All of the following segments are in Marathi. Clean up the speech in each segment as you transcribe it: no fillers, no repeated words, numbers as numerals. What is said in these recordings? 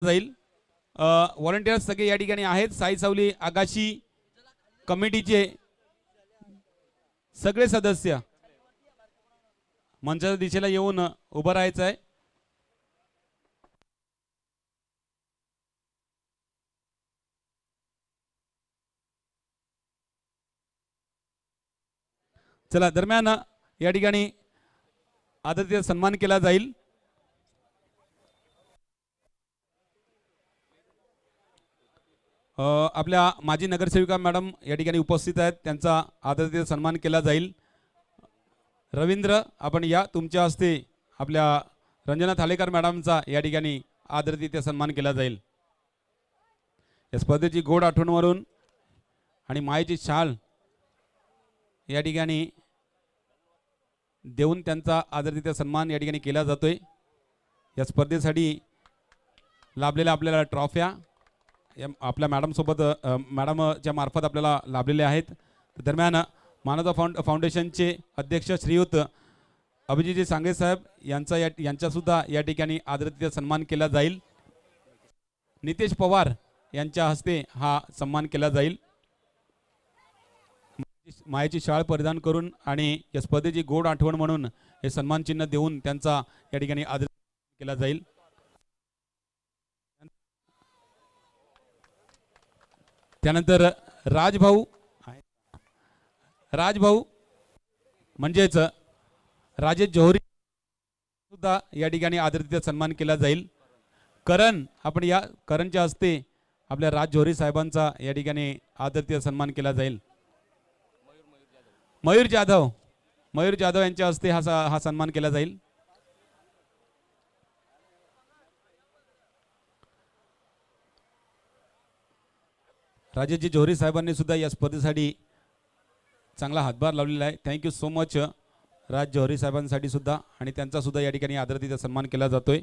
जाईल। व्हॉलंटियर्स सगळे या ठिकाणी आहेत। साई सावली आगाशी कमिटीचे सगळे सदस्य मंचाच्या दिशेला येऊन उभं राहायचं आहे। चला, दरम्यान या ठिकाणी आदरांतिथ्य सन्मान केला जाईल। आपल्या माजी नगरसेविका मॅडम या ठिकाणी उपस्थित आहेत, त्यांचा आदरांतिथ्य सन्मान केला जाईल। रवींद्र, आपण या, तुमच्या हस्ते आपल्या रंजना थालेकर मॅडमचा या ठिकाणी आदरांतिथ्य सन्मान केला जाईल। या स्पर्धेची गोड आठवण म्हणून आणि मायेची शाल या ठिकाणी देऊन त्यांचा आदरांतिथ्य सन्मान या ठिकाणी केला जातोय। या स्पर्धेसाठी लाभलेल्या आपल्याला ट्रॉफ्या आपल्या मॅडम सोबत मॅडमच्या मार्फत आपल्याला लाभलेले आहेत। दरम्यान मानवता फाउंडेशनचे अध्यक्ष श्रीयुत अभिजितजी सांगे साहेब यांचा सुद्धा या ठिकाणी आदरांतिथ्य सन्मान केला जाईल। नितेश पवार यांच्या हस्ते हा सन्मान केला जाईल। मायेची शाळ परिधान करून आणि या स्पर्धेची गोड आठवण म्हणून हे सन्मान चिन्ह देऊन त्यांचा या ठिकाणी आदरांतिथ्य केला जाईल। त्यानंतर राजभाऊ म्हणजेच राजेश जोहरी सुद्धा या ठिकाणी आदरांतिथ्य सन्मान केला जाईल। करण, आपण या, करणच्या हस्ते आपल्या राज जोहरी साहेबांचा या ठिकाणी आदरांतिथ्य सन्मान केला जाईल। मयूर जाधव यांच्या हस्ते हा सन्मान केला जाईल। राजेशजी जोहरी साहेबांनी सुद्धा या स्पर्धेसाठी चांगला हातभार लावलेला आहे। थँक्यू सो मच राज जोहरी साहेबांसाठी सुद्धा, आणि त्यांचा सुद्धा या ठिकाणी आदरांतिथ्य सन्मान केला जातोय।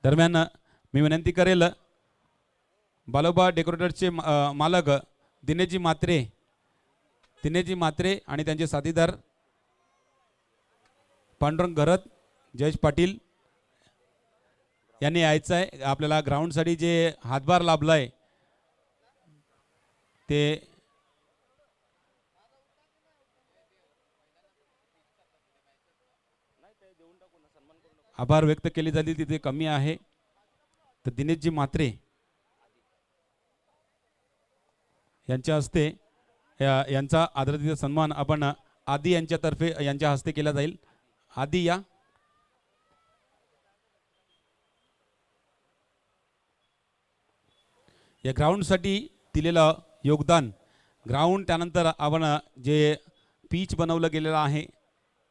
दरम्यान मी विनंती करेल बालोबा डेकोरेटर्सचे मालक दिनेशजी म्हात्रे आणि त्यांचे साथीदार पांडुरंग घरत, जयेश पाटील यांनी यायचं आहे। आपल्याला ग्राउंडसाठी जे हातभार लाभलाय ते आभार व्यक्त केले जातील तिथे कमी आहे। तर दिनेशजी म्हात्रे यांच्या हस्ते यांचा आदरांतिथ्य सन्मान आपण आदी यांच्यातर्फे यांच्या हस्ते केला जाईल। आदी या, या ग्राउंडसाठी दिलेलं योगदान, ग्राउंड त्यानंतर आपण जे पीच बनवलं गेलेलं आहे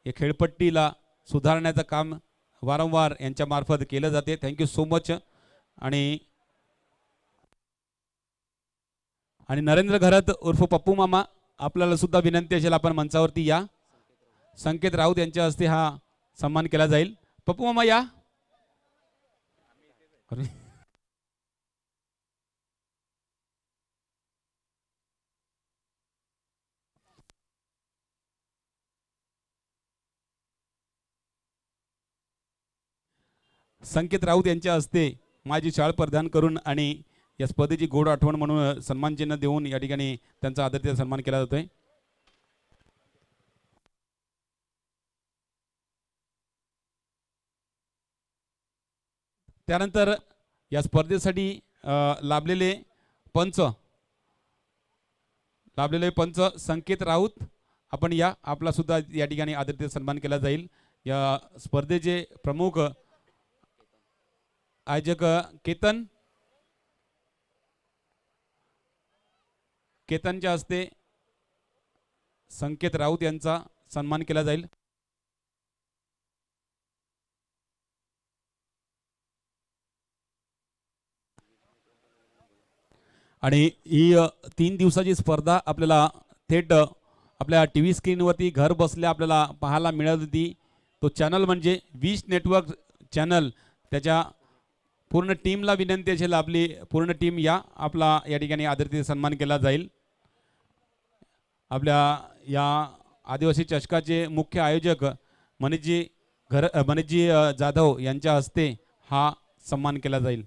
या खेळपट्टीला सुधारण्याचं काम वारंवार यांच्या मार्फत केलं जाते। Thank you so much. आणि नरेंद्र घरत उर्फ पप्पू मामा, आपल्याला सुद्धा विनंती असेल आपण मंचावरती या। संकेत राऊत यांच्या हस्ते हा सन्मान केला जाईल। पप्पू मामा या। संकेत राऊत यांच्या हस्ते माझी शाळ परिधान करून आणि या स्पर्धेची गोड आठवण म्हणून सन्मान चिन्ह देऊन या ठिकाणी त्यांचा आदरांतिथ्य सन्मान केला जातोय। त्यानंतर या स्पर्धेसाठी लाभलेले पंच संकेत राऊत, आपण या, आपला सुद्धा या ठिकाणी आदरांतिथ्य सन्मान केला जाईल। या स्पर्धेचे प्रमुख आयोजक केतनच्या हस्ते संकेत राऊत यांचा सन्मान केला जाईल। आणि ही 3 दिवसाची स्पर्धा आपल्याला थेट आपल्या टीव्ही स्क्रीनवरती घर बसल्या आपल्याला पाहायला मिळत होती। तो चॅनल म्हणजे विश नेटवर्क चॅनल। त्याच्या पूर्ण टीमला विनंती असेल, आपली पूर्ण टीम या, आपला या ठिकाणी आदरांतिथ्य सन्मान केला जाईल। आपल्या या आदिवासी चषकाचे मुख्य आयोजक मनीषजी जाधव यांच्या हस्ते हा सन्मान केला जाईल.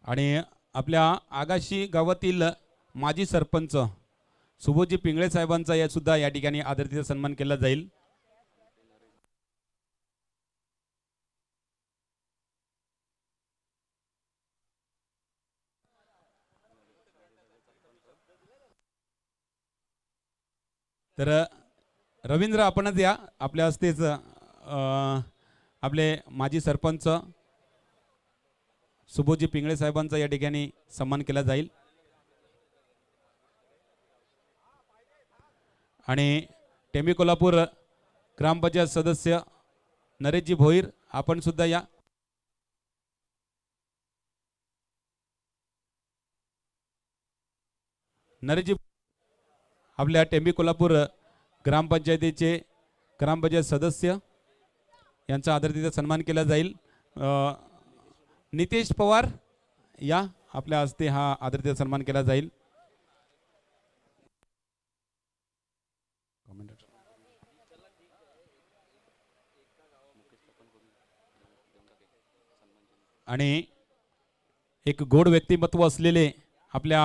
आणि आपल्या आगाशी गावातील माजी सरपंच सुबोधजी पिंगळे साहेबांचा या सुद्धा या ठिकाणी आदरातिथ्य सन्मान केला जाईल. तर रवींद्र आपणच या, आपल्या हस्तेच आपले माजी सरपंच सुबोधजी पिंगळे साहेबांचा या ठिकाणी सन्मान केला जाईल. आणि टेंबी कोल्हापूर ग्रामपंचायत सदस्य नरेशजी भोईर आपण सुद्धा या. नरेशजी आपल्या टेंबी कोल्हापूर ग्रामपंचायतीचे ग्रामपंचायत सदस्य यांचा आदरातिथ्य सन्मान केला जाईल. नितेश पवार या, आपल्या हस्ते हा आदरातिथ्य सन्मान केला जाईल. आणि एक गोड व्यक्तिमत्व असलेले आपल्या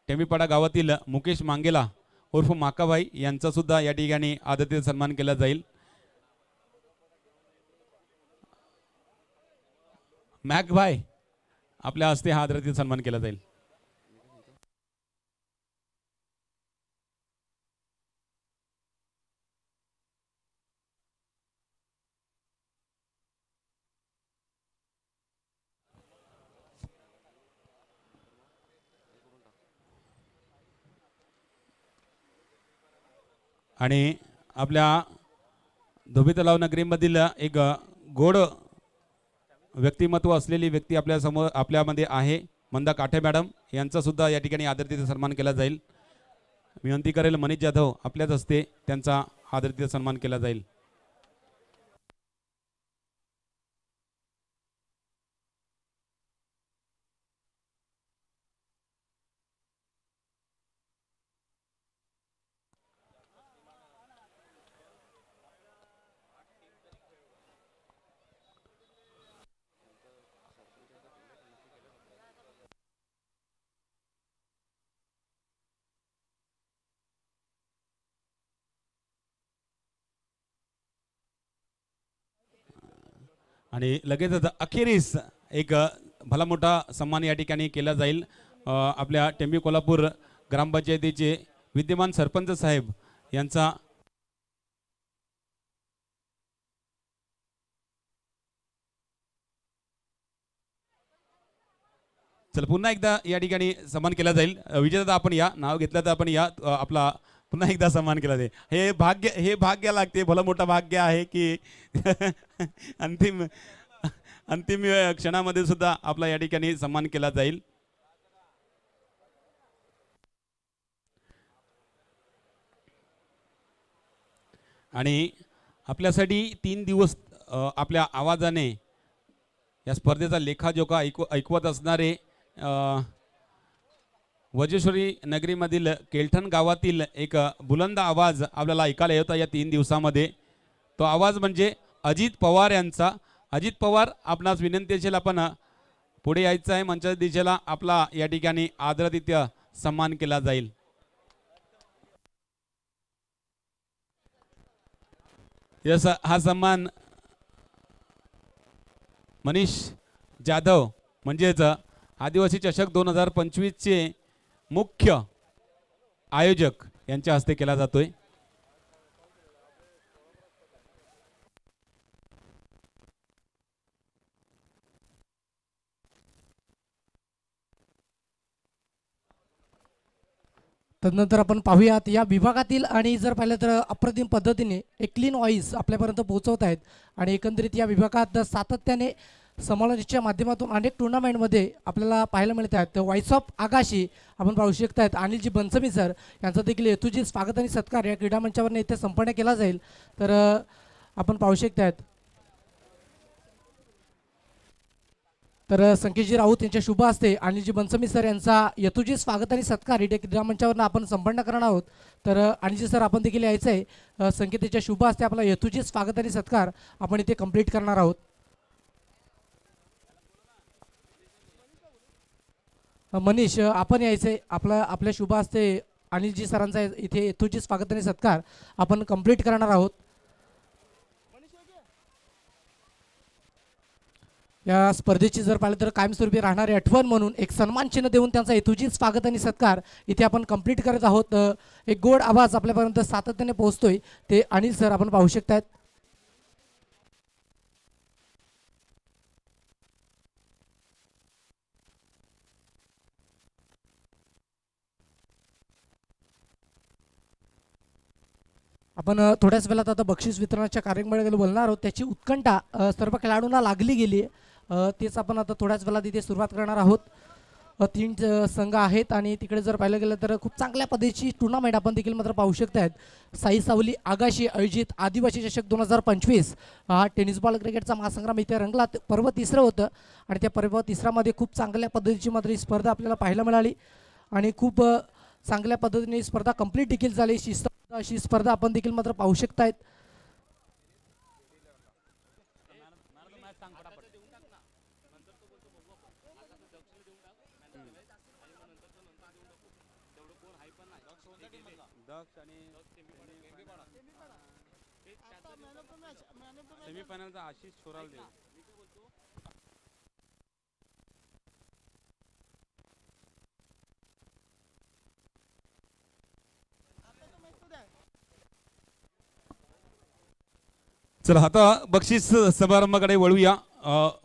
टेंबीपाडा गावातील मुकेश मांगेला उर्फ माकाबाई यांचा सुद्धा या ठिकाणी आदरातिथ्य सन्मान केला जाईल. मॅकभाई आपल्या हस्ते हा आदरातिथ्य सन्मान केला जाईल. आणि आपल्या धोबी तलाव नगरीमधील एक गोड व्यक्तिमत्व असलेली व्यक्ती आपल्या समोर आपल्यामध्ये आहे, मंदा काठे मॅडम यांचा सुद्धा या ठिकाणी आदरातिथ्य सन्मान केला जाईल. विनंती करेल मनीष जाधव आपल्याच हस्ते त्यांचा आदरातिथ्य सन्मान केला जाईल. आणि लगेचच अखेरीस एक भला मोठा सन्मान या ठिकाणी केला जाईल. आपल्या टेंबी कोल्हापूर ग्रामपंचायतीचे विद्यमान सरपंच साहेब यांचा चल पुन्हा एकदा या ठिकाणी सन्मान केला जाईल. विजेता आपण या, नाव घेतलं तर आपण या, आपला पुन्हा एकदा सन्मान केला जाईल. हे भाग्य लागते, भलं मोठं भाग्य आहे की अंतिम क्षणामध्ये सुद्धा आपला या ठिकाणी सन्मान केला जाईल. आणि आपल्यासाठी 3 दिवस आपल्या आवाजाने या स्पर्धेचा लेखाजोखा ऐकवत असणारे वजेश्वरी नगरीमधील केलठण गावातील एक बुलंद आवाज आपल्याला ऐकायला येतो या 3 दिवसामध्ये. तो आवाज म्हणजे अजित पवार यांचा. अजित पवार आपणास विनंती असेल आपण पुढे यायचं आहे, मंचाच्या दिशेला आपला या ठिकाणी आदरातिथ्य सन्मान केला जाईल. यस, हा सन्मान मनीष जाधव म्हणजेच आदिवासी चषक 2025 चे मुख्य आयोजक यांच्या हस्ते केला जातोय. तदनंतर आपण पाहूयात या विभागातील आणि जर पाहिलं तर अप्रतिम पद्धतीने एक क्लीन व्हॉइस आपल्यापर्यंत पोहोचवत आहेत. आणि एकंदरीत या विभागात सातत्याने समालोचनाच्या माध्यमातून अनेक टुर्नामेंटमध्ये आपल्याला पाहायला मिळत आहेत. तर व्हॉइस ऑफ आगाशी आपण पाहू शकतात अनिलजी बनसमी सर यांचा देखील हेतुजी स्वागत आणि सत्कार या क्रीडा मंचावर इथे संपन्न केला जाईल. तर आपण पाहू शकतात तर संकेतजी राऊत यांच्या शुभ हस्ते अनिलजी बनसमी सर यांचा यथोचित स्वागत आणि सत्कार इथे क्रीडा मंचावरून आपण संपन्न करणार आहोत. तर अनिलजी सर आपण देखील यायचं आहे. संकेतच्या शुभ हस्ते आपला यथोचित स्वागत आणि सत्कार आपण इथे कंप्लीट करणार आहोत. मनीष आपण यायचंय. आपल्या शुभ हस्ते अनिलजी सरांचा इथे यथोचित स्वागत आणि सत्कार आपण कंप्लीट करणार आहोत. या स्पर्धेची जर पाहिलं तर कायमस्वरूपी राहणारी आठवण म्हणून एक सन्मान चिन्ह देऊन त्यांचा यथोचित स्वागत आणि सत्कार इथे आपण कंप्लीट करत आहोत. एक गोड आवाज आपल्यापर्यंत सातत्याने पोहोचतोय ते अनिल सर आपण पाहू शकतात. आपण थोड्याच वेळात आता बक्षीस वितरणाच्या कार्यक्रमाकडे बोलणार आहोत. त्याची उत्कंठा सर्व खेळाडूंना लागली गेली आहे. तेच आपण आता थोड्याच वेळात इथे सुरुवात करणार आहोत. 3 संघ आहेत आणि तिकडे जर पाहिलं गेलं तर खूप चांगल्या पद्धतीची टुर्नामेंट आपण देखील मात्र पाहू शकतात. साई सावली आगाशी आयोजित आदिवासी चषक 2025 हा टेनिस बॉल क्रिकेटचा महासंग्राम इथे रंगला. पर्व तिसरं होतं आणि त्या पर्व तिसऱ्यामध्ये खूप चांगल्या पद्धतीची मात्र ही स्पर्धा आपल्याला पाहायला मिळाली आणि खूप चांगल्या पद्धतीने ही स्पर्धा कंप्लीट देखील झाली. अशी स्पर्धा आपण देखील मात्र पाहू शकतायत. सेमीफायनलचा आशिष छोराल देव. चला आता बक्षीस समारंभाकडे वळूया.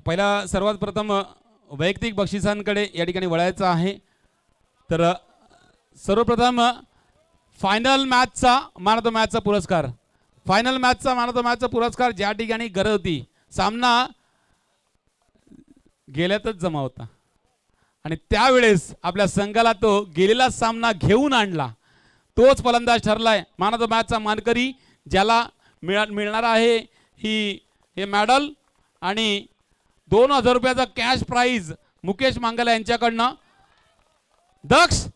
पहिला सर्वात प्रथम वैयक्तिक बक्षिसांकडे या ठिकाणी वळायचं आहे. तर सर्वप्रथम फायनल मॅचचा मॅन ऑफ द मॅचचा पुरस्कार. फायनल मॅचचा मॅन ऑफ द मॅचचा पुरस्कार ज्या ठिकाणी गरज होती, सामना गेल्यातच जमा होता आणि त्यावेळेस आपल्या संघाला तो गेलेला सामना घेऊन आणला, तोच फलंदाज ठरलाय मॅन ऑफ द मॅचचा मानकरी, ज्याला मिळणार आहे हे मेडल आणि 2000 रुपयाचा कॅश प्राइज मुकेश मांगला यांच्याकडनं. दक्ष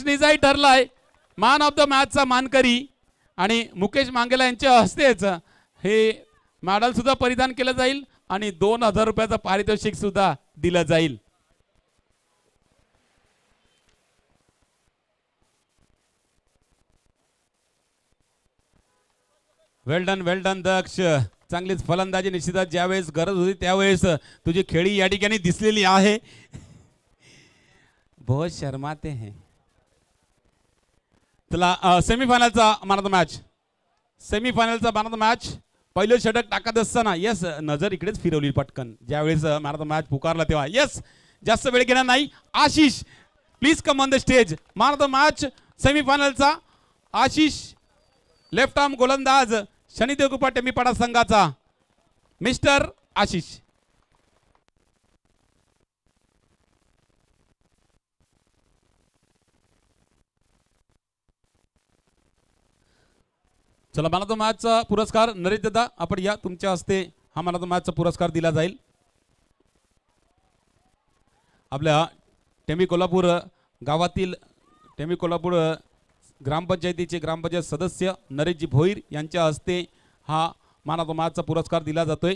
निजाई ठरलाय मॅन ऑफ द मॅचचा मानकरी आणि मुकेश मांगेला यांच्या हस्तेच हे मेडल सुद्धा परिधान केलं जाईल आणि 2000 रुपयाचं पारितोषिक सुद्धा दिलं जाईल. वेल डन दक्ष. चांगलीच फलंदाजी निश्चितच ज्यावेळेस गरज होती त्यावेळेस तुझी खेळी या ठिकाणी दिसलेली आहे. बहुत शर्माते हैं. चला सेमीफायनलचा मॅन ऑफ द मॅच. सेमीफायनलचा मॅन ऑफ द मॅच पहिलं षटक टाकत असताना यस नजर इकडेच फिरवली पटकन ज्यावेळेस मॅन ऑफ द मॅच पुकारला तेव्हा. यस जास्त वेळ घेणार नाही. Ashish please come on the stage. Man of the match सेमीफायनलचा आशिष लेफ्ट आर्म गोलंदाज शनिदेव कृपा टेमीपाडा संघाचा मिस्टर आशिष. चला मॅन ऑफ द मॅचचा पुरस्कार नरेश दादा आपण या तुमच्या हस्ते हा मॅन ऑफ द मॅचचा पुरस्कार दिला जाईल. आपल्या टेमी कोल्हापूर गावातील टेमी कोल्हापूर ग्रामपंचायतीचे ग्रामपंचायत सदस्य नरेशजी भोईर यांच्या हस्ते हा मॅन ऑफ द मॅचचा पुरस्कार दिला जातोय.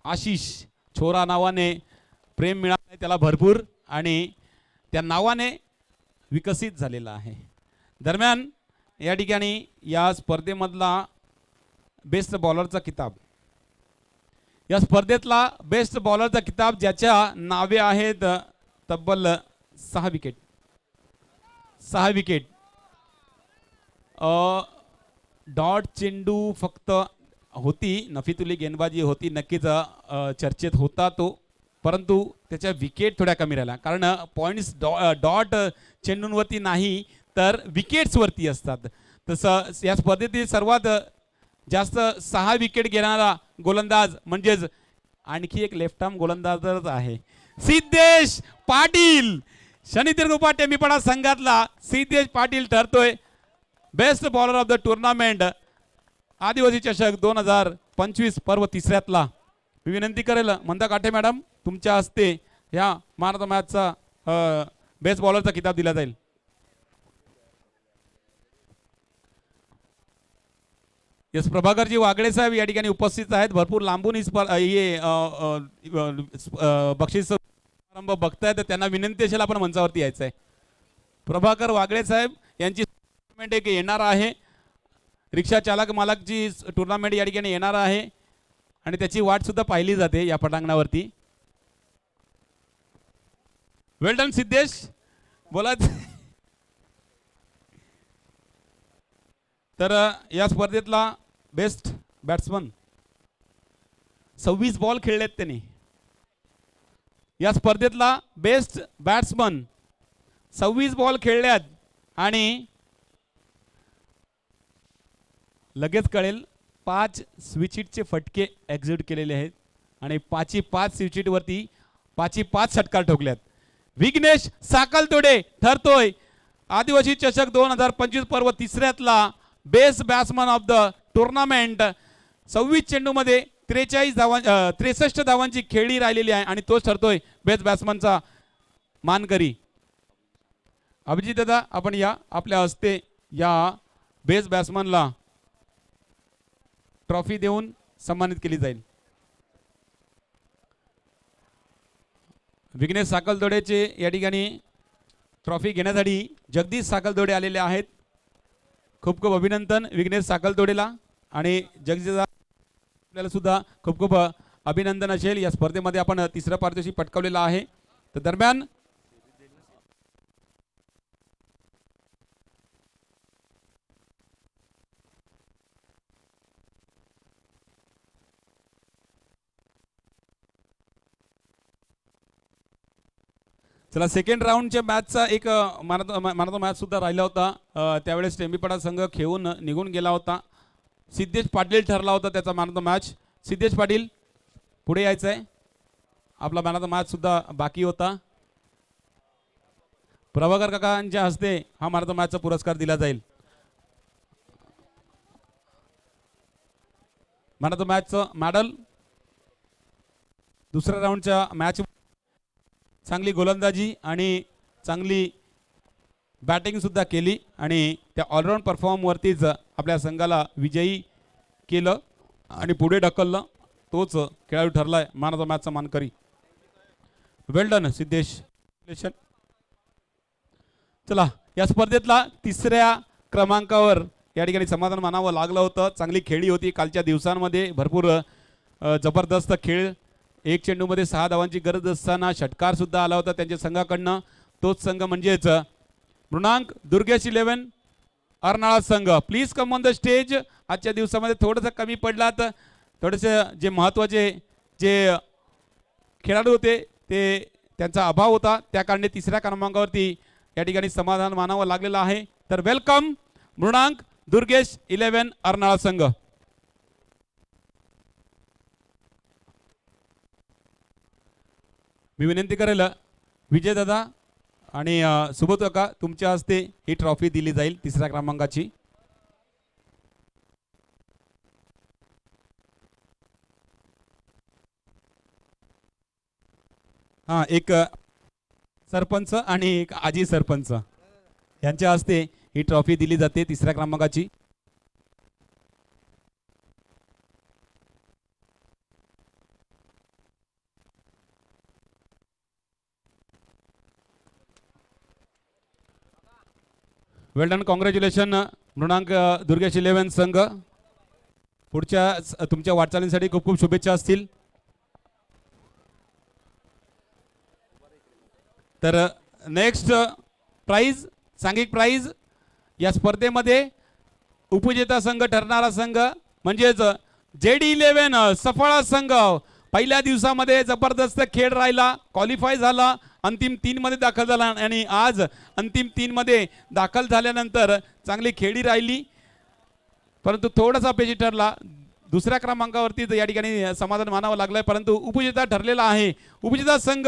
आशिष छोरा नावाने प्रेम मिळाले त्याला भरपूर आणि त्या नावाने विकसित झालेला आहे. दरम्यान या ठिकाणी या स्पर्धेमधला बेस्ट बॉलरचा किताब, या स्पर्धेतला बेस्ट बॉलरचा किताब ज्याच्या नावे आहेत तब्बल 6 विकेट. 6 विकेट. डॉट चेंडू फक्त होती, नफीतुली गेंदबाजी होती, नक्कीच चर्चेत होता तो, परंतु त्याच्या विकेट थोड्या कमी राहिल्या कारण पॉईंट्स डॉट चेंडूंवरती नाही तर विकेट्सवरती असतात. तसं या स्पर्धेतील सर्वात जास्त 6 विकेट घेणारा गोलंदाज म्हणजेच आणखी एक लेफ्ट आर्म गोलंदाजच आहे सिद्धेश पाटील. शनिदेव कृपा टेमीपाडा संघातला सिद्धेश पाटील ठरतोय best bowler of the tournament आदिवासी चषक 2025 पर्व तिसऱ्यातला. मी विनंती करेल मंदा काठे मॅडम तुमच्या हस्ते या मॅन ऑफ द मॅचचा बेस्ट बॉलरचा किताब दिला जाईल. यस प्रभाकरजी वागळे साहेब या ठिकाणी उपस्थित आहेत. भरपूर लांबून बक्षीस समारंभ बघतायत, त्यांना विनंती असेल आपण मंचावरती यायचं आहे. प्रभाकर वागळे साहेब यांची टुर्नामेंट एक येणार आहे. रिक्षा चालक मालकची टुर्नामेंट या ठिकाणी येणार आहे आणि त्याची वाट सुद्धा पाहिली जाते या पटांगणावरती. वेल डन सिद्धेश, बोला. तर या स्पर्धेतला बेस्ट बॅट्समन 26 बॉल खेळलेत त्यांनी. या स्पर्धेतला बेस्ट बॅट्समन 26 बॉल खेळल्यात आणि लगेच कळेल 5 स्विचिटचे फटके एक्झिट केलेले आहेत आणि 5 स्विचिटवरती 5 षटकार ठोकल्यात. विघ्नेश साकलतोडे ठरतोय आदिवासी चषक 2025 पर्व तिसऱ्यातला best batsman of the tournament. 26 चेंडूमध्ये 63 धावांची खेळी राहिलेली आहे आणि तोच ठरतोय बेस्ट बॅट्समनचा मानकरी. अभिजित दादा आपण या आपल्या हस्ते या बेस्ट बॅट्समनला ट्रॉफी देऊन सन्मानित केली जाईल. विघ्नेश साकलदोडेचे या ठिकाणी ट्रॉफी घेण्यासाठी जगदीश साकलदोडे आलेले आहेत. खूप खूप अभिनंदन विघ्नेश साकलदोडेला आणि जगदीश आपल्याला सुद्धा खूप खूप अभिनंदन असेल. या स्पर्धेमध्ये आपण तिसरा पारितोषिक पटकावलेला आहे. तर दरम्यान चला सेकंड राऊंडच्या मॅचचा एक मॅन ऑफ द मॅच सुद्धा राहिला होता. त्यावेळेस टेंबीपाडा संघ खेळून निघून गेला होता. सिद्धेश पाटील ठरला होता त्याचा man of the match. Siddhesh Patil पुढे यायचं आहे. आपला मॅन ऑफ द मॅच सुद्धा बाकी होता. प्रभाकर काकांच्या हस्ते हा मॅन ऑफ द मॅचचा पुरस्कार दिला जाईल. मॅन ऑफ द मॅचचं मॅडल दुसऱ्या राऊंडच्या मॅच चांगली गोलंदाजी आणि चांगली बॅटिंग सुद्धा केली आणि त्या ऑलराऊंड परफॉर्मवरतीच आपल्या संघाला विजयी केलं आणि पुढे ढकललं. तोच खेळाडू ठरलाय मॅन ऑफ द मॅचचा मानकरी. वेल डन सिद्धेश. चला या स्पर्धेतला तिसऱ्या क्रमांकावर या ठिकाणी समाधान मानावं लागलं होतं. चांगली खेळी होती कालच्या दिवसांमध्ये. भरपूर जबरदस्त खेळ. 1 चेंडूमध्ये 6 धावांची गरज असताना षटकार सुद्धा आला होता त्यांच्या संघाकडनं. तोच संघ म्हणजेच मृणांक दुर्गेश 11 अर्नाळा संघ. Please come on the stage. आजच्या दिवसामध्ये थोडंसं कमी पडलात. थोडेसे जे महत्त्वाचे जे खेळाडू होते ते त्यांचा अभाव होता. त्या कारणे तिसऱ्या क्रमांकावरती या ठिकाणी समाधान मानावं लागलेलं आहे. तर वेलकम मृणांक दुर्गेश 11 अर्नाळा संघ. मी विनंती करेल विजय दादा आणि सुबोध काका तुमच्या हस्ते ही ट्रॉफी दिली जाईल तिसऱ्या क्रमांकाची. हां एक सरपंच आणि एक आजी सरपंच यांच्या हस्ते ही ट्रॉफी दिली जाते तिसऱ्या क्रमांकाची. वेल डन. कॉंग्रॅच्युलेशन मृणांक दुर्गेश 11 संघ. पुढच्या तुमच्या वाटचालीसाठी खूप खूप शुभेच्छा असतील. तर नेक्स्ट प्राइज सांघिक प्राइज या स्पर्धेमध्ये उपविजेता संघ ठरणारा संघ म्हणजेच JD11 सफाळा संघ. पहिल्या दिवसामध्ये जबरदस्त खेळ राहिला, क्वालिफाय झाला, अंतिम 3 मध्ये दाखल झाला आणि आज अंतिम 3 मध्ये दाखल झाल्यानंतर चांगली खेळी राहिली परंतु थोडासा अपेक्षित ठरला. दुसऱ्या क्रमांकावरती या ठिकाणी समाधान मानावं लागलंय परंतु उपविजेता ठरलेला आहे. उपविजेता संघ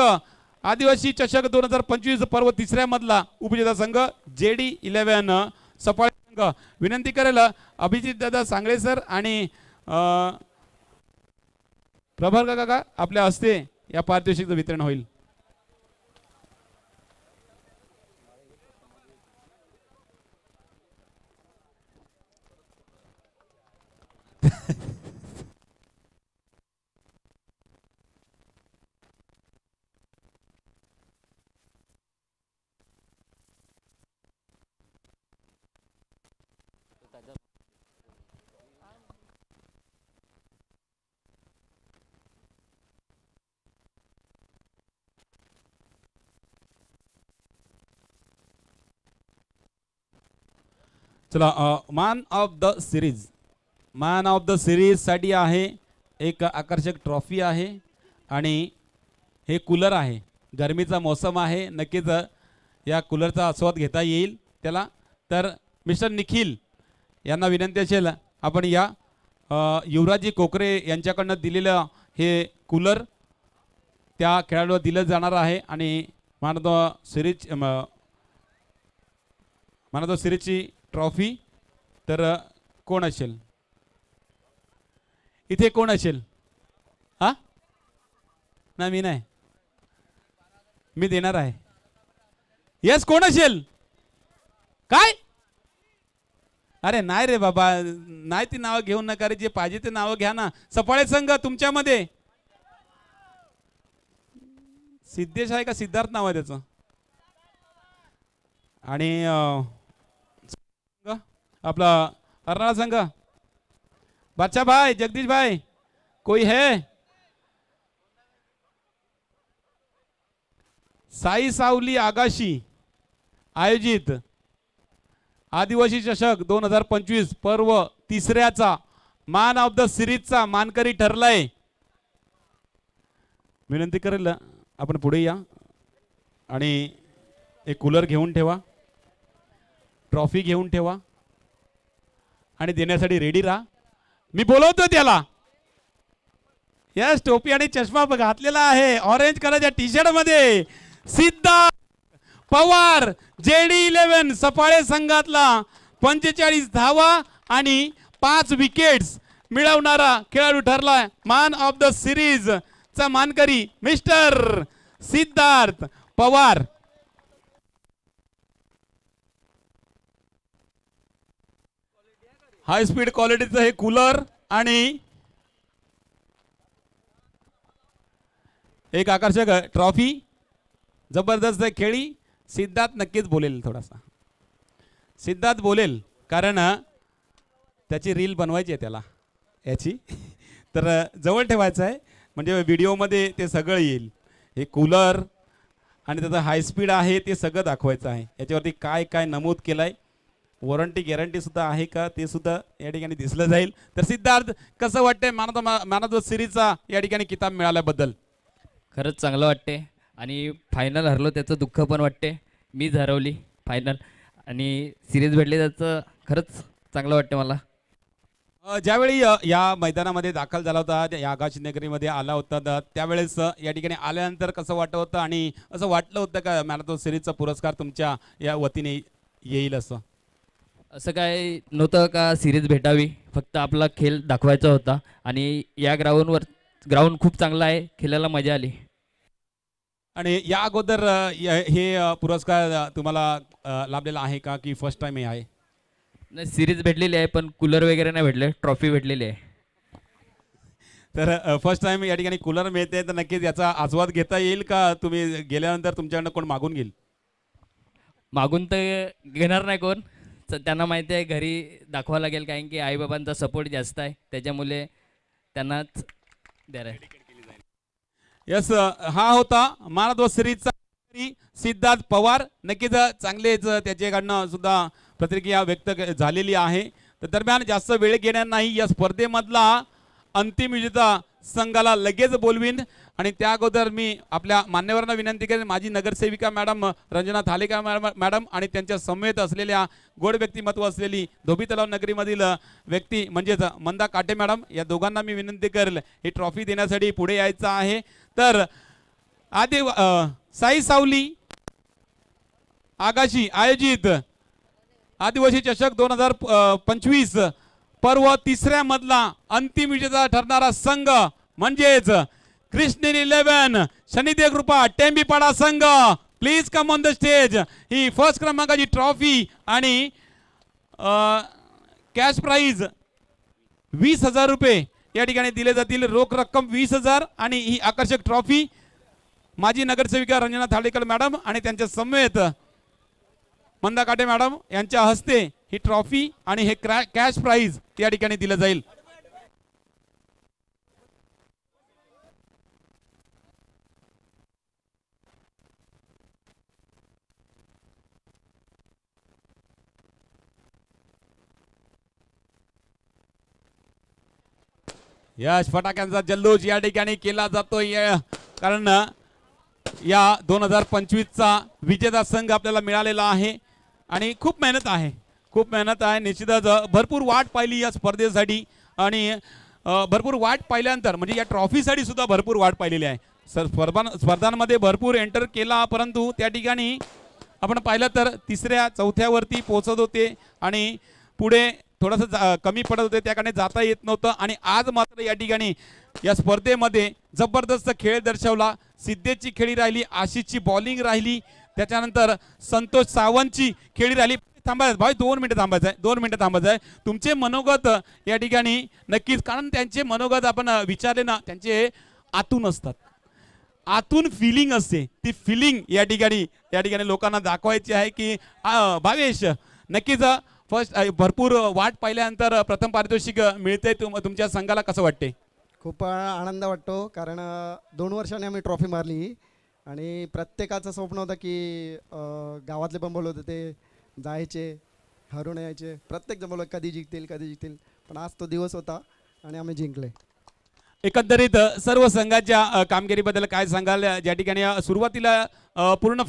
आदिवासी चषक 2025 पर्व तिसऱ्या मधला उपविजेता संघ JD11 सफाळा संघ. विनंती करेल अभिजित दादा सांगळे सर आणि प्रभाकर काका आपल्या हस्ते या पारितोषिकचं वितरण होईल. चला man of the series, man of the series साठी आहे एक आकर्षक ट्रॉफी आहे आणि हे कूलर आहे. गरमीचा मोसम आहे, नक्कीच या कूलरचा आस्वाद घेता येईल त्याला. तर मिस्टर निखिल यांना विनंती असेल आपण या युवराजी कोकरे यांच्याकडनं दिलेलं हे कूलर त्या खेळाडूला दिलं जाणार आहे आणि man of the series man of the सिरीजची ट्रॉफी तर कोण असेल इथे, कोण असेल? हा नाही, मी नाही, मी देणार आहे. यस, कोण असेल? काय? अरे नाही रे बाबा, नाही ती नावं घेऊन नका रे, जे पाहिजे ते नावं घ्या ना. सफाळे संघ तुमच्यामध्ये सिद्धेश आहे का सिद्धार्थ नाव आहे त्याचं? आणि आपला अर्नाळा संघ, बादशाह भाई, जगदीश भाई, कोई है? साई सावली आगाशी आयोजित आदिवासी चषक 2025 पर्व तिसऱ्याचा मॅन ऑफ द सिरीजचा मानकरी ठरलाय. विनंती करेल आपण पुढे या आणि एक कूलर घेऊन ठेवा, ट्रॉफी घेऊन ठेवा आणि देण्यासाठी रेडी राहा. मी बोलवतो त्याला. यस, टोपी आणि चष्मा घातलेला आहे, ऑरेंज कलरच्या टी शर्ट मध्ये सिद्धार्थ पवार, JD11 सफाळे संघातला 45 धावा आणि 5 विकेट्स मिळवणारा खेळाडू ठरला. मॅन ऑफ द सिरीज चा मानकरी mister Siddharth Pawar. High speed क्वालिटीचं हे कूलर आणि एक आकर्षक ट्रॉफी, जबरदस्त खेळी. सिद्धार्थ नक्कीच बोलेल, थोडासा सिद्धार्थ बोलेल कारण त्याची रील बनवायची आहे त्याला याची, तर जवळ ठेवायचं आहे म्हणजे व्हिडिओमध्ये ते सगळं येईल. हे कूलर आणि त्याचं हाय स्पीड आहे ते सगळं दाखवायचं आहे. याच्यावरती काय काय नमूद केलं आहे, वॉरंटी गॅरंटी सुद्धा आहे का ते सुद्धा या ठिकाणी दिसलं जाईल. तर सिद्धार्थ, कसं वाटतंय मॅन ऑफ द सिरीजचा या ठिकाणी किताब मिळाल्याबद्दल? खरंच चांगलं वाटते आणि फायनल हरलो त्याचं दुःख पण वाटते. मीच हरवली फायनल आणि सिरीज भेटली त्याचं खरंच चांगलं वाटते मला. ज्यावेळी या मैदानामध्ये दाखल झाला होता, या आगाशी नगरीमध्ये आला होता, त्यावेळेस या ठिकाणी आल्यानंतर कसं वाटत होतं आणि असं वाटलं होतं का मॅन ऑफ द सिरीजचा पुरस्कार तुमच्या या वतीने येईल? असं काय नव्हतं का सिरीज भेटावी, फक्त आपला खेळ दाखवायचा होता आणि या ग्राउंड खूप चांगला आहे, खेळायला मजा आली. आणि या अगोदर हे पुरस्कार तुम्हाला लाभलेला आहे का की फर्स्ट टाइम हे आहे? नाही, सिरीज भेटलेली आहे पण कूलर वगैरे नाही भेटले, ट्रॉफी भेटलेली आहे. तर फर्स्ट टाइम या ठिकाणी कूलर मिळते, तर नक्कीच याचा आस्वाद घेता येईल का? तुम्ही गेल्यानंतर तुमच्याकडनं कोण मागून घेईल? मागून तर घेणार नाही कोण, त्यांना माहिती आहे घरी दाखवावं लागेल, कारण की आईबाबांचा सपोर्ट जास्त आहे त्याच्यामुळे त्यांनाच द्यायला. यस, हा होता मॅन ऑफ द सिरीजचा सिद्धार्थ पवार. नक्कीच चांगलेच त्याच्याकडनं सुद्धा प्रतिक्रिया व्यक्त झालेली आहे. तर दरम्यान जास्त वेळ घेणार नाही, या स्पर्धेमधला अंतिम विजेता संघाला लगेच बोलवीन आणि त्या अगोदर मी आपल्या मान्यवरांना विनंती करेन, माझी नगरसेविका मॅडम रंजना थालेकर मॅडम आणि त्यांच्या समवेत असलेल्या गोड व्यक्तिमत्व असलेली धोबी तलाव नगरीमधील व्यक्ती म्हणजेच मंदा काटे मॅडम, या दोघांना मी विनंती करेल ही ट्रॉफी देण्यासाठी पुढे यायचं आहे. तर साई सावली आगाशी आयोजित आदिवासी चषक 2025 पर्व तिसऱ्या मधला अंतिम विजेता ठरणारा संघ म्हणजेच कृष्ण 11 शनिदेव कृपा टेंबीपाडा संघ please come on the stage. He first क्रमांकाची ट्रॉफी आणि कॅश प्राइज 20,000 रुपये या ठिकाणी दिले जातील. रोख रक्कम 20,000 आणि ही आकर्षक ट्रॉफी माजी नगरसेविका रंजना थाडेकर मॅडम आणि त्यांच्या समवेत मंदा काटे मॅडम यांच्या हस्ते ही ट्रॉफी आणि हे कॅश प्राइज या ठिकाणी दिलं जाईल. यश फटाक्यांचा जल्लोष या ठिकाणी केला जातोय कारण या 2025चा विजेता संघ आपल्याला मिळालेला आहे आणि खूप मेहनत आहे निश्चितच भरपूर वाट पाहिली या स्पर्धेसाठी आणि भरपूर वाट पाहिल्यानंतर म्हणजे या ट्रॉफीसाठी सुद्धा भरपूर वाट पाहिलेली आहे. स्पर्धांमध्ये भरपूर एंटर केला परंतु त्या ठिकाणी आपण पाहिलं तर तिसऱ्या चौथ्यावरती पोहोचत होते आणि पुढे थोडंसं कमी पडत होते त्याकडे जाता येत नव्हतं आणि आज मात्र या ठिकाणी या स्पर्धेमध्ये जबरदस्त खेळ दर्शवला. सिद्धेशची खेळी राहिली, आशिषची बॉलिंग राहिली, त्याच्यानंतर संतोष सावंतची खेळी राहिली. थांबायचं भाई 2 मिनिटं थांबायचं आहे. तुमचे मनोगत या ठिकाणी नक्कीच कारण त्यांचे मनोगत आपण विचारले ना त्यांचे आतून असतात, आतून फिलिंग असते. ती फिलिंग या ठिकाणी लोकांना दाखवायची आहे की भावेश नक्कीच फर्स्ट भरपूर वाट पाहिल्यानंतर प्रथम पारितोषिक मिळते. तुमच्या संघाला कसं वाटते? खूप आनंद वाटतो कारण 2 वर्षांनी आम्ही ट्रॉफी मारली आणि प्रत्येकाचं स्वप्न होतं की गावातले पण बोलत होते ते जायचे हरून यायचे, प्रत्येक जण बोलत कधी जिंकतील पण आज तो दिवस होता आणि आम्ही जिंकले. एकंदरीत सर्व संघाच्या कामगिरीबद्दल काय सांगाल? ज्या ठिकाणी सुरुवातीला पूर्ण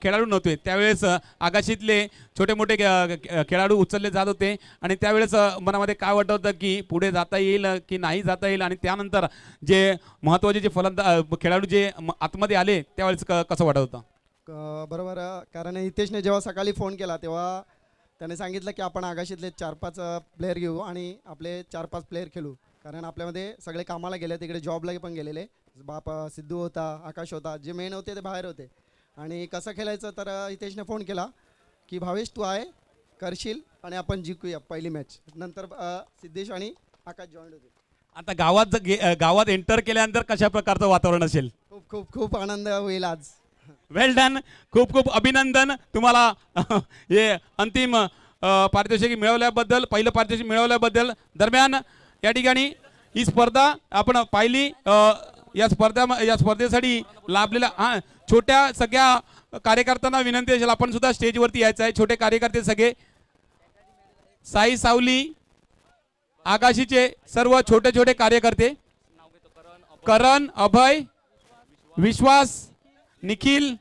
खेळाडू नव्हते त्यावेळेस आगाशीतले छोटे मोठे खेळाडू उचलले जात होते आणि त्यावेळेस मनामध्ये काय वाटत होतं की पुढे जाता येईल की नाही जाता येईल आणि त्यानंतर जे महत्त्वाचे जे खेळाडू जे आतमध्ये आले त्यावेळेस कसं वाटत होतं? बरोबर, कारण हितेशने जेव्हा सकाळी फोन केला तेव्हा त्याने सांगितलं की आपण आगाशीतले 4-5 प्लेयर घेऊ आणि आपले 4-5 प्लेयर खेळू कारण आपल्यामध्ये सगळे कामाला गेले, तिकडे जॉबला पण गेलेले. बाप सिद्धू होता, आकाश होता, जे मेन होते ते बाहेर होते आणि कसं खेळायचं तर हितेशने फोन केला की भावेश तू आहे करशील आणि आपण जिंकूया पहिली मॅच. नंतर सिद्धेश आणि आकाश जॉईन होते. आता गावात एंटर केल्यानंतर कशा प्रकारचं वातावरण असेल? खूप खूप खूप आनंद होईल आज. वेल डन, खूप खूप अभिनंदन तुम्हाला हे अंतिम पारितोषिक मिळवल्याबद्दल, पहिलं पारितोषिक मिळवल्याबद्दल. दरम्यान या ठिकाणी ही स्पर्धा आपण पाहिली. या स्पर्धेसाठी लाभलेल्या छोट्या सगळ्या कार्यकर्त्यांना विनंती असेल आपण सुद्धा स्टेजवरती यायचं आहे. छोटे कार्यकर्ते सगळे साई सावली आकाशीचे सर्व छोटे छोटे कार्यकर्ते करण, अभय, विश्वास, निखिल,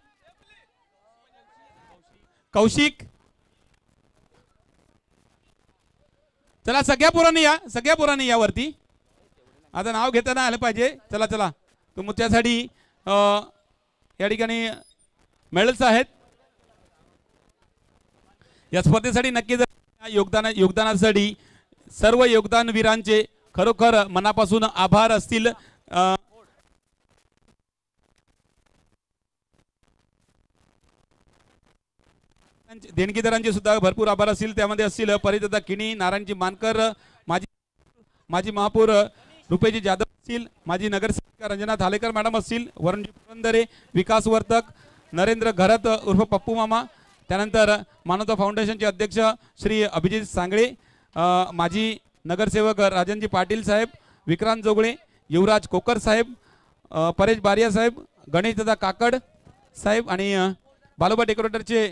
कौशिक, चला सगळ्या पोरांनी या वरती. आता नाव घेताना आलं पाहिजे. चला तुमच्यासाठी या ठिकाणी मेडल्स आहेत. या स्पर्धेसाठी नक्कीच योगदानासाठी सर्व योगदानवीरांचे खरोखर मनापासून आभार असतील. देणगीदारांचे सुद्धा भरपूर आभार असतील. त्यामध्ये असतील परिदादा किणी, नारायणजी मानकर, माजी महापौर रुपेजी जाधव असतील, माजी नगरसेविका रंजना थालेकर मॅडम असतील, वरुणजी पुरंदरे, विकास वर्तक, नरेंद्र घरत उर्फ पप्पू मामा, त्यानंतर मानवता फाउंडेशनचे अध्यक्ष श्री अभिजित सांगळे, माजी नगरसेवक राजनजी पाटील साहेब, विक्रांत जोगळे, युवराज कोकर साहेब, परेश बारिया साहेब, गणेशदादा काकड साहेब आणि बालोबा डेकोरेटरचे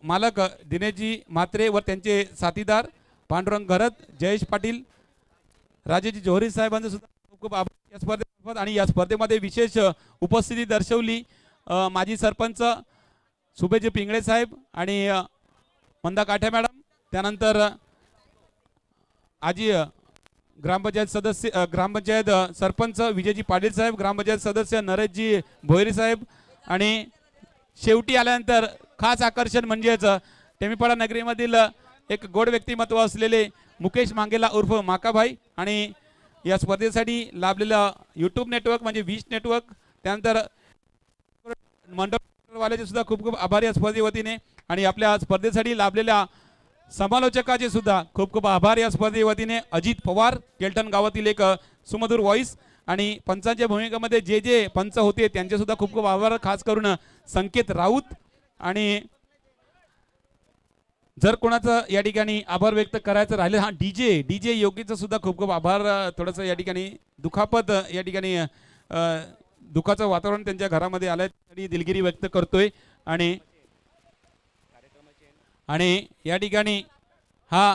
मालक दिनेशजी म्हात्रे व त्यांचे साथीदार पांडुरंग घरत, जयेश पाटील, राजेजी जोहरी साहेबांचे सुद्धा खूप खूप आभार या स्पर्धेत. आणि या स्पर्धेमध्ये विशेष उपस्थिती दर्शवली माजी सरपंच सुभेजी पिंगळे साहेब आणि मंदा काठे मॅडम, त्यानंतर आजी ग्रामपंचायत सरपंच विजयजी पाटील साहेब, ग्रामपंचायत सदस्य नरेशजी भोयरी साहेब आणि शेवटी आल्यानंतर खास आकर्षण म्हणजेच टेमीपाडा नगरीमधील एक गोड व्यक्तिमत्व असलेले मुकेश मांगेला उर्फ माकाभाई आणि या स्पर्धेसाठी लाभलेलं यूट्यूब नेटवर्क म्हणजे विश नेटवर्क, त्यानंतर मंडपवाल्याचे सुद्धा खूप खूप आभार या स्पर्धे वतीने, आणि आपल्या स्पर्धेसाठी लाभलेल्या समालोचकाचे सुद्धा खूप खूप आभार या स्पर्धे वतीने. अजित पवार केल्टन गावातील एक सुमधुर व्हॉइस, आणि पंचांच्या भूमिकेमध्ये जे जे पंच होते त्यांचे सुद्धा खूप खूप आभार, खास करून संकेत राऊत. आणि जर कोणाचं या ठिकाणी आभार व्यक्त करायचं राहिलं, हा डीजे योगीचं सुद्धा खूप खूप आभार. थोडंसं या ठिकाणी दुखापत, या ठिकाणी दुःखाचं वातावरण त्यांच्या घरामध्ये आलंय, तरी दिलगिरी व्यक्त करतोय. आणि या ठिकाणी हा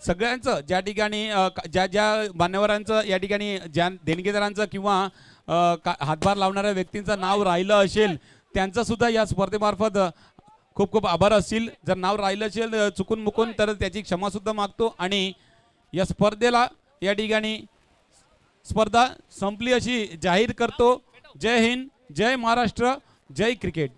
सगळ्यांचं ज्या ठिकाणी ज्या मान्यवरांचं या ठिकाणी ज्या देणगीदारांचं किंवा हातभार लावणाऱ्या व्यक्तींचं नाव राहिलं असेल त्यांचं सुद्धा या स्पर्धेमार्फत खूप खूप आभार असतील. जर नाव राहिलं असेल चुकून मुकून तर त्याची क्षमा सुद्धा मागतो. आणि या स्पर्धेला या ठिकाणी स्पर्धा संपली अशी जाहीर करतो. जय हिंद, जय महाराष्ट्र, जय क्रिकेट.